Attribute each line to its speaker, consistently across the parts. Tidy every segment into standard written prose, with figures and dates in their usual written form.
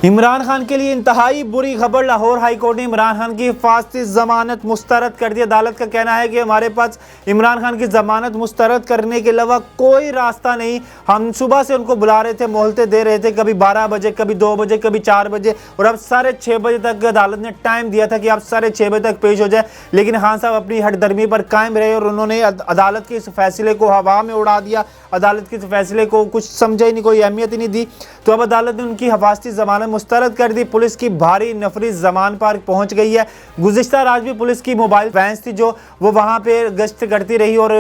Speaker 1: इमरान खान के लिए इंतहाई बुरी खबर। लाहौर हाई कोर्ट ने इमरान खान की हिफाजती जमानत मुस्तरद कर दी। अदालत का कहना है कि हमारे पास इमरान खान की जमानत मुस्तरद करने के अलावा कोई रास्ता नहीं। हम सुबह से उनको बुला रहे थे, मोहलते दे रहे थे, कभी 12 बजे, कभी 2 बजे, कभी 4 बजे, और अब 6:30 बजे तक अदालत ने टाइम दिया था कि आप 6:30 बजे तक पेश हो जाए। लेकिन खान साहब अपनी हटदर्मी पर कायम रहे और उन्होंने अदालत के इस फैसले को हवा में उड़ा दिया। अदालत के इस फैसले को कुछ समझा ही नहीं, कोई अहमियत ही नहीं दी। तो अब अदालत ने उनकी हिफाजती जमानत मुस्तरद कर दी। पुलिस की भारी नफरी जमान पार्क पहुंच गई है। गुज़िश्ता रात भी पुलिस की मोबाइल वैन्स थी जो वो वहां पे गश्त करती रही और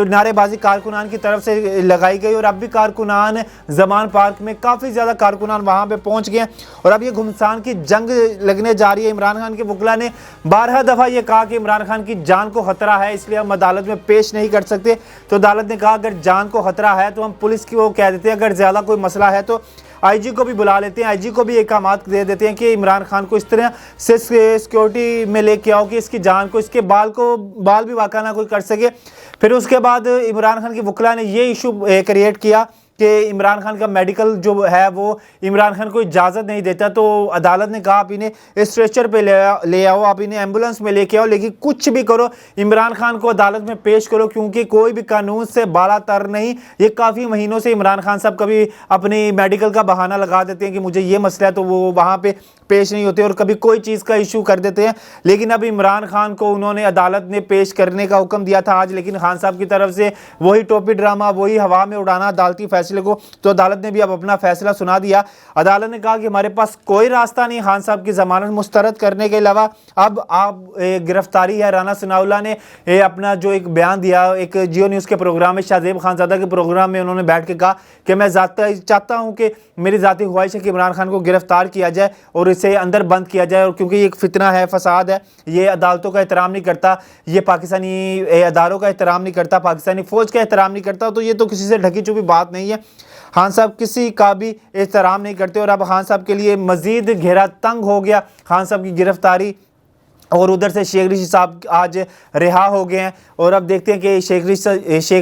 Speaker 1: नारेबाजी कारकुनान की तरफ से लगाई गई, और अब भी कारकुनान जमान पार्क में काफ़ी ज़्यादा कारकुनान वहां पे पहुंच गए। और अब ये घुमसान की जंग लगने जा रही है। इमरान खान के वकला ने 12 दफ़ा ये कहा कि इमरान खान की जान को खतरा है, इसलिए हम अदालत में पेश नहीं कर सकते। तो अदालत ने कहा अगर जान को खतरा है तो हम पुलिस की वो कह देते हैं, अगर ज़्यादा कोई मसला है तो आईजी को भी बुला लेते हैं, आईजी को भी अहकामात दे देते हैं कि इमरान खान को इस तरह से सिक्योरिटी में लेके आओ कि इसकी जान को, इसके बाल भी वाक़ा ना कोई कर सके। फिर उसके बाद इमरान खान के वकला ने ये इशू क्रिएट किया कि इमरान खान का मेडिकल जो है वो इमरान खान को इजाज़त नहीं देता। तो अदालत ने कहा आप इन्हें स्ट्रेचर पे ले आओ, आप इन्हें एम्बुलेंस में लेके आओ, लेकिन कुछ भी करो इमरान खान को अदालत में पेश करो, क्योंकि कोई भी कानून से बालातर नहीं। ये काफ़ी महीनों से इमरान खान साहब कभी अपनी मेडिकल का बहाना लगा देते हैं कि मुझे ये मसला है, तो वो वहाँ पर पेश नहीं होते, और कभी कोई चीज़ का इशू कर देते हैं। लेकिन अब इमरान खान को उन्होंने अदालत ने पेश करने का हुक्म दिया था आज, लेकिन खान साहब की तरफ से वही टोपी ड्रामा, वही हवा में उड़ाना अदालती फैसले को। तो अदालत ने भी अब अपना फैसला सुना दिया। अदालत ने कहा कि हमारे पास कोई रास्ता नहीं खान साहब की जमानत मुस्तरद करने के अलावा। अब आप गिरफ्तारी है। राना सनाउल्लाह ने अपना जो एक बयान दिया एक जियो न्यूज़ के प्रोग्राम में, शाहजेब खानजादा के प्रोग्राम में, उन्होंने बैठ के कहा कि मैं चाहता हूँ कि मेरी ज़ाती ख्वाहिश है कि इमरान खान को गिरफ्तार किया जाए और इसे अंदर बंद किया जाए, और क्योंकि ये एक फितना है, फसाद है, ये अदालतों का एहतराम नहीं करता, ये पाकिस्तानी अदारों का एहतराम नहीं करता, पाकिस्तानी फ़ौज का एहतराम नहीं करता। तो ये तो किसी से ढकी छुपी बात नहीं है। खान साहब किसी का भी एहतराम नहीं करते, और अब खान साहब के लिए मज़ीद घेरा तंग हो गया खान साहब की गिरफ्तारी। और उधर से शेख रशीद साहब आज रिहा हो गए हैं, और अब देखते हैं कि शेख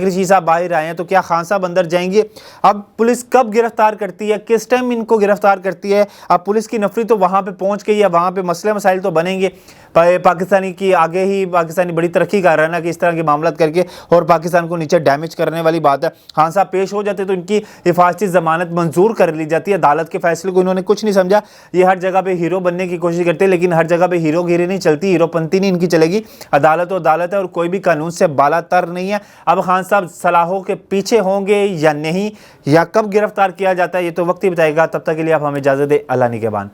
Speaker 1: रशीद साहब बाहर आए हैं तो क्या खान साहब अंदर जाएंगे। अब पुलिस कब गिरफ्तार करती है, किस टाइम इनको गिरफ्तार करती है। अब पुलिस की नफरी तो वहाँ पे पहुँच गई है, वहाँ पे मसले मसाइल तो बनेंगे। पाकिस्तानी की आगे ही पाकिस्तानी बड़ी तरक्की कर रहा है ना कि इस तरह के मामला करके और पाकिस्तान को नीचे डैमेज करने वाली बात है। खान साहब पेश हो जाते तो इनकी हिफाजती ज़मानत मंजूर कर ली जाती है। अदालत के फैसले को इन्होंने कुछ नहीं समझा। ये हर जगह पे हीरो बनने की कोशिश करते हैं, लेकिन हर जगह पे हीरोगिरी नहीं चलती, हीरोपंती नहीं इनकी चलेगी। अदालत तो अदालत है और कोई भी कानून से बालातर नहीं है। अब खान साहब सलाहों के पीछे होंगे या नहीं, या कब गिरफ्तार किया जाता है, ये तो वक्त ही बताएगा। तब तक के लिए आप हमें इजाज़त दें। अल्लाह निगहबान।